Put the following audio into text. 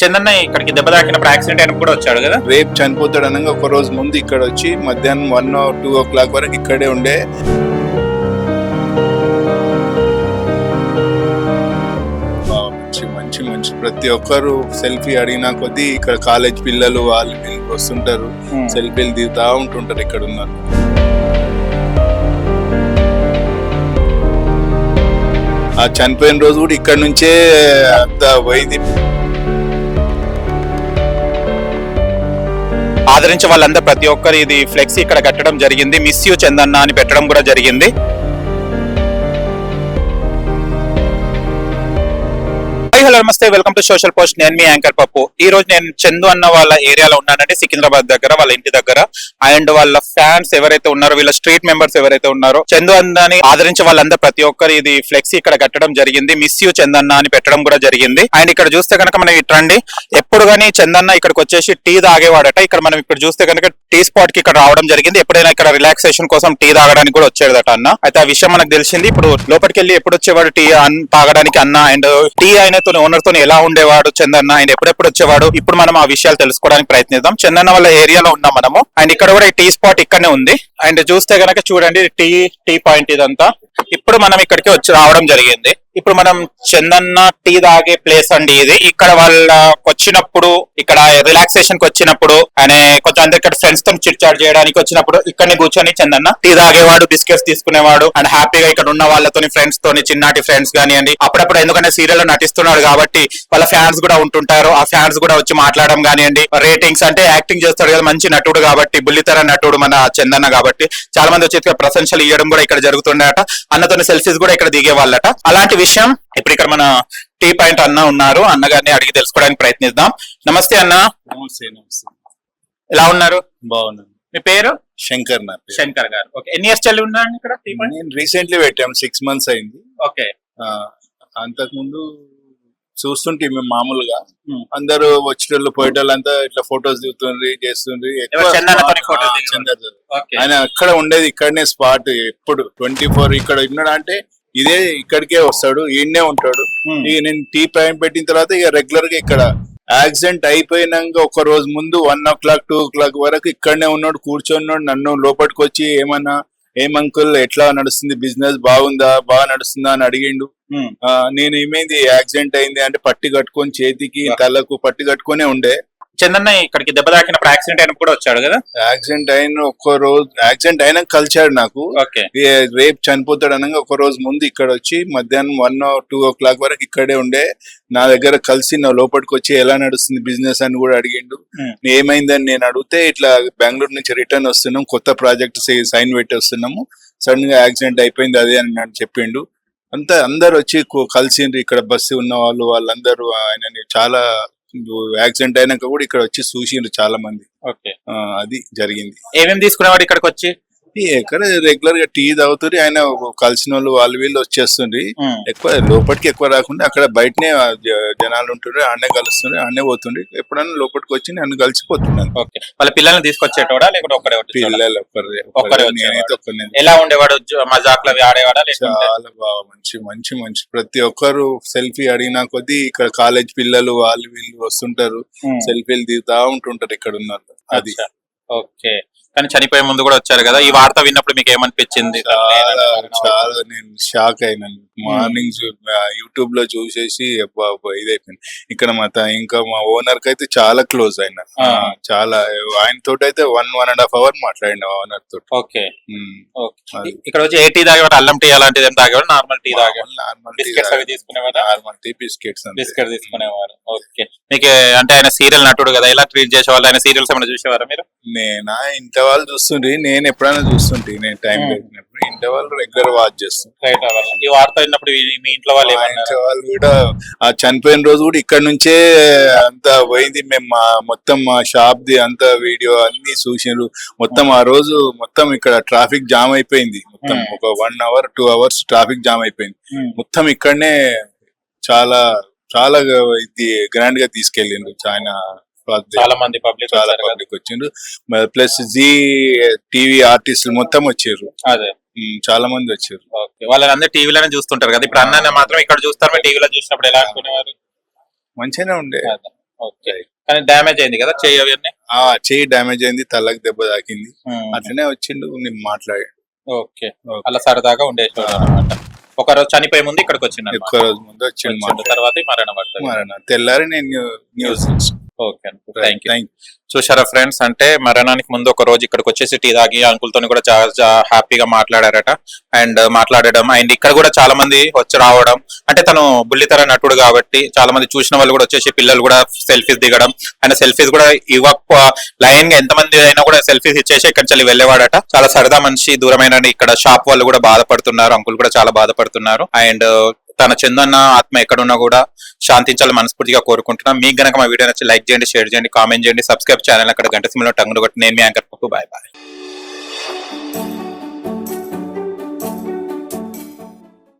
చందన్న ఇక్కడికి దెబ్బ తాకినప్పుడు యాక్సిడెంట్ అయినప్పుడు కూడా వచ్చాడు కదా. రేపు చనిపోతాడు అనగా ఒక రోజు ముందు ఇక్కడ వచ్చి మధ్యాహ్నం 1 or 2 o'clock వరకు ఇక్కడే ఉండే. మంచి మంచి ప్రతి ఒక్కరు సెల్ఫీ అడిగినా కొద్దీ ఇక్కడ కాలేజ్ పిల్లలు వాళ్ళు వీళ్ళు వస్తుంటారు, సెల్ఫీలు దిగుతా ఉంటుంటారు ఇక్కడ ఉన్నారు. ఆ చనిపోయిన రోజు కూడా ఇక్కడ నుంచే అంత పోయింది. ఆదరించే వాళ్ళందరూ ప్రతి ఒక్కరు ఇది ఫ్లెక్సీ ఇక్కడ కట్టడం జరిగింది. మిస్ యూ చందన్న అని పెట్టడం కూడా జరిగింది. హలో నమస్తే, వెల్కమ్ టు సోషల్ పోస్ట్. నేను మీ యాంకర్ పప్పు. ఈ రోజు నేను చందు అన్న వాళ్ళ ఏరియాలో ఉన్నానంటే సికింద్రాబాద్ దగ్గర, వాళ్ళ ఇంటి దగ్గర. అండ్ వాళ్ళ ఫ్యాన్స్ ఎవరైతే ఉన్నారో, వీళ్ళ స్ట్రీట్ మెంబర్స్ ఎవరైతే ఉన్నారో, చందు అన్నని ఆదరించే వాళ్ళందరూ ప్రతి ఒక్కరు ఇది ఫ్లెక్సీ ఇక్కడ కట్టడం జరిగింది. మిస్ యూ చందన్న అని పెట్టడం కూడా జరిగింది. అండ్ ఇక్కడ చూస్తే కనుక మనం ఇట్రండి, ఎప్పుడు కానీ చందన్న ఇక్కడికి వచ్చేసి టీ తాగేవాడట. ఇక్కడ మనం ఇక్కడ చూస్తే కనుక టీ స్పాట్ కి ఇక్కడ రావడం జరిగింది. ఎప్పుడైనా ఇక్కడ రిలాక్సేషన్ కోసం టీ తాగడానికి కూడా వచ్చేదట అన్న. అయితే ఆ విషయం మనకు తెలిసింది. ఇప్పుడు లోపలికి వెళ్ళి ఎప్పుడు వచ్చేవాడు టీ తాగడానికి అన్న, అండ్ టీ అయిన ఓనర్ తో ఎలా ఉండేవాడు చందన్న, ఆయన ఎప్పుడెప్పుడు వచ్చేవాడు, ఇప్పుడు మనం ఆ విషయాలు తెలుసుకోవడానికి ప్రయత్నిద్దాం. చందన్న వాళ్ళ ఏరియాలో ఉన్నాం మనము. అండ్ ఇక్కడ కూడా ఈ టీ స్పాట్ ఇక్కడనే ఉంది. అండ్ చూస్తే గనక చూడండి, టీ పాయింట్ ఇదంతా. ఇప్పుడు మనం ఇక్కడికి వచ్చి రావడం జరిగింది. ఇప్పుడు మనం చందన్న టీ తాగే ప్లేస్ అండి ఇది. ఇక్కడ వాళ్ళ వచ్చినప్పుడు, ఇక్కడ రిలాక్సేషన్ కి వచ్చినప్పుడు, ఆయన కొంచెం అందరు ఇక్కడ ఫ్రెండ్స్ తో చిట్ చాట్ చేయడానికి వచ్చినప్పుడు ఇక్కడనే కూర్చొని చందన్న టీ తాగేవాడు, బిస్కెట్స్ తీసుకునేవాడు. అండ్ హ్యాపీగా ఇక్కడ ఉన్న వాళ్ళతోని, ఫ్రెండ్స్ తోని, చిన్నటి ఫ్రెండ్స్ కానివ్వండి, అప్పుడప్పుడు ఎందుకంటే సీరియల్ లో నటిస్తున్నాడు కాబట్టి వాళ్ళ ఫ్యాన్స్ కూడా ఉంటుంటారు. ఆ ఫ్యాన్స్ కూడా వచ్చి మాట్లాడడం కానివ్వండి, రేటింగ్స్ అంటే యాక్టింగ్ చేస్తాడు కదా, మంచి నటుడు కాబట్టి, బుల్లితెర నటుడు మన చందన్న కాబట్టి చాలా మంది వచ్చి ప్రశంసలు ఇవ్వడం కూడా ఇక్కడ జరుగుతుండట. అన్నతోని సెల్ఫీస్ కూడా ఇక్కడ దిగేవాళ్ళట. అలాంటి విషయం ఇప్పుడు ఇక్కడ మన టీ పాయింట్ అన్న ఉన్నారు. అన్నగారిని అడిగి తెలుసుకోవడానికి ప్రయత్నిద్దాం. నమస్తే అన్న. నమస్తే. ఎలా ఉన్నారు? బాగున్నాను. మీ పేరు? శంకర్. నా శంకర్ గారు. ఓకే, ఎన్ని ఇయర్స్ చల్లి ఉన్నారు ఇక్కడ టీ పాయింట్? నేను రీసెంట్లీ పెట్టాం, 6 months అయింది. ఓకే. అంతకు ముందు చూస్తుంటే మేము మామూలుగా అందరూ వచ్చేటోళ్ళు పోయేటోళ్ళు అంతా ఇట్లా ఫొటోస్ దిగుతుండ్రి, చేస్తుండ్రి. ఆయన అక్కడ ఉండేది, ఇక్కడనే స్పాట్. ఎప్పుడు 24 ఇక్కడ ఉన్నాడు అంటే ఇదే, ఇక్కడికే వస్తాడు, ఈయనే ఉంటాడు. ఇక నేను టీ పాయింట్ పెట్టిన తర్వాత ఇక రెగ్యులర్ గా ఇక్కడ యాక్సిడెంట్ అయిపోయినాక ఒక రోజు ముందు 1 o'clock 2 o'clock వరకు ఇక్కడనే ఉన్నాడు, కూర్చొన్నాడు. నన్ను లోపలికి వచ్చి ఏమన్నా, అంకుల్ ఎట్లా నడుస్తుంది బిజినెస్, బాగుందా, బాగా నడుస్తుందా అని అడిగిండు. నేను ఏమైంది, యాక్సిడెంట్ అయింది అంటే పట్టి కట్టుకొని, చేతికి తలకు పట్టి కట్టుకునే ఉండే. చందన్న ఇక్కడికి దెబ్బ తాకినప్పుడు యాక్సిడెంట్ అయినప్పుడు కూడా వచ్చాడు కదా. యాక్సిడెంట్ అయిన ఒక్క రోజు, యాక్సిడెంట్ అయినాక కలిచాడు నాకు. రేపు చనిపోతాడు అనగా ఒక రోజు ముందు ఇక్కడ వచ్చి మధ్యాహ్నం 1 or 2 o'clock వరకు ఇక్కడే ఉండే. నా దగ్గర కలిసి నా లోపలికి వచ్చి ఎలా నడుస్తుంది బిజినెస్ అని కూడా అడిగిండు. ఏమైందని నేను అడిగితే, ఇట్లా బెంగళూరు నుంచి రిటర్న్ వస్తున్నాం, కొత్త ప్రాజెక్ట్ సైన్ పెట్టి వస్తున్నాము, సడన్ గా యాక్సిడెంట్ అయిపోయింది అదే అని నాకు చెప్పిండు. అందరు వచ్చి కలిసిండ్రు. ఇక్కడ బస్సు ఉన్న వాళ్ళందరూ ఆయనని చాలా, యాక్సిడెంట్ అయినాక కూడా ఇక్కడ వచ్చి చూసిండ్రు చాలా మంది. అది జరిగింది. ఏమేమి తీసుకునేవాడు ఇక్కడికి వచ్చి? ఎక్కడ రెగ్యులర్ గా టీ తాగుతుంది. ఆయన కలిసిన వాళ్ళు వీళ్ళు వచ్చేస్తుంది. ఎక్కువ లోపలికి ఎక్కువ రాకుండా అక్కడ బయటనే జనాలు ఉంటుండ్రు, ఆడనే కలుస్తుండ్రు, ఆడనే పోతుండ్రు. ఎప్పుడైనా లోపలికి వచ్చి నన్ను కలిసిపోతున్నాను. వాళ్ళ పిల్లల్ని తీసుకొచ్చేటోడా లేకపోతే ఒక్కడే? పిల్లలు ఒక్కరే. నేనైతే ఒక్కనే. ఎలా ఉండేవాడు? మజాక్లు ఆడేవాడా? చాలా బాగా మంచి ప్రతి ఒక్కరు సెల్ఫీ అడిగినా కొద్దీ ఇక్కడ కాలేజ్ పిల్లలు వాళ్ళు వీళ్ళు వస్తుంటారు, సెల్ఫీలు దిగుతా ఉంటుంటారు ఇక్కడ ఉన్నారు. అది. ఓకే. కానీ చనిపోయే ముందు కూడా వచ్చారు కదా. ఈ వార్త విన్నప్పుడు మీకు ఏమనిపించింది? చాలా నేను షాక్ అయినాను. మార్నింగ్ యూట్యూబ్ లో చూసేసి ఇదైపోయింది. ఇక్కడ ఇంకా మా ఓనర్ కి అయితే చాలా క్లోజ్ అయినా, చాలా ఆయన తోటి అయితే 1.5 hour మాట్లాడిన ఓనర్ తోటి. ఓకే. ఇక్కడ వచ్చి ఏ టీ తాగేవాడు? అల్లం టీ అలాంటిది ఏం తాగేవాడు? నార్మల్ టీ తాగేవాడు? బిస్కెట్స్ అవి తీసుకునేవాడు? నార్మల్ టీ, బిస్కెట్ తీసుకునేవారు. ఓకే. మీకు అంటే ఆయన సీరియల్ నటుడు కదా, ఎలా ట్రీట్ చేసేవాళ్ళు? ఆయన సీరియల్స్ ఏమైనా చూసేవారా మీరు? నేనా, ఇంత వాళ్ళు చూస్తుంటే, నేను ఎప్పుడైనా చూస్తుంటే, నేను టైం పెట్టినప్పుడు ఇంత వాళ్ళు రెగ్యులర్ వాచ్ చేస్తుంటారు. ఈ వార్త విన్నప్పుడు మీ ఇంట్లో వాళ్ళు కూడా ఆ చనిపోయిన రోజు కూడా ఇక్కడ నుంచే అంతా పోయింది. మేము మొత్తం మా షాప్ ది అంతా వీడియో అన్ని చూసినారు. మొత్తం ఆ రోజు మొత్తం ఇక్కడ ట్రాఫిక్ జామ్ అయిపోయింది. మొత్తం ఒక 1 hour 2 hours ట్రాఫిక్ జామ్ అయిపోయింది. మొత్తం ఇక్కడనే చాలా చాలా ఇది గ్రాండ్ గా తీసుకెళ్ళిండ్రు. చాలా మంది పబ్లిక్ వచ్చిండ్రు. ప్లస్ జీ టీవీ ఆర్టిస్టులు మొత్తం వచ్చారు. అదే చాలా మంది వచ్చారు. వాళ్ళని అందరూ టీవీలోనే చూస్తుంటారు కదా. ఇప్పుడు అన్న మాత్రం ఇక్కడ చూస్తారు. టీవీలో చూసినప్పుడు ఎలా అనుకునేవారు? మంచిగానే ఉండే. ఓకే. కానీ డ్యామేజ్ అయింది కదా చెయ్యి అవన్నీ. ఆ చెయ్యి డ్యామేజ్ అయింది, తలకు దెబ్బ తాకింది. అట్లనే వచ్చిండు, నేను మాట్లాడాడు. ఓకే. అలా సరదాగా ఉండేటోడు అనమాట. ఒక రోజు చనిపోయే ముందు ఇక్కడికి వచ్చిండు ఒక్క రోజు ముందు వచ్చిండు, వచ్చిండు. తర్వాత మరణ పడుతుంది. తెల్లారి నేను న్యూస్ ఓకే, థ్యాంక్ యూ. చూసారా ఫ్రెండ్స్, అంటే మరణానికి ముందు ఒక రోజు ఇక్కడికి వచ్చేసి టీ తాగి అంకుల్ తోని కూడా చాలా హ్యాపీగా మాట్లాడారట. అండ్ మాట్లాడడం అండ్ ఇక్కడ కూడా చాలా మంది వచ్చి రావడం, అంటే తను బుల్లితెర నటుడు కాబట్టి చాలా మంది చూసిన వాళ్ళు కూడా వచ్చేసి పిల్లలు కూడా సెల్ఫీస్ దిగడం, ఆయన సెల్ఫీస్ కూడా లైన్ గా ఎంతమంది అయినా కూడా సెల్ఫీస్ ఇచ్చేసి ఇక్కడి నుంచి వెళ్ళేవాడట. చాలా సరదా మనిషి. దూరమైన ఇక్కడ షాప్ వాళ్ళు కూడా బాధపడుతున్నారు, అంకుల్ కూడా చాలా బాధపడుతున్నారు. అండ్ తన చందు అన్న ఆత్మ ఎక్కడున్నా కూడా శాంతించాలని మనస్ఫూర్తిగా కోరుకుంటున్నాం. మీకు గనక మా వీడియో నచ్చి లైక్ చేయండి, షేర్ చేయండి, కామెంట్ చేయండి, సబ్స్క్రైబ్ ఛానల్ అక్కడ గంట సింబల్ టంగులు కొట్టి. నేను మీ యాంకర్ పప్పు. Bye bye.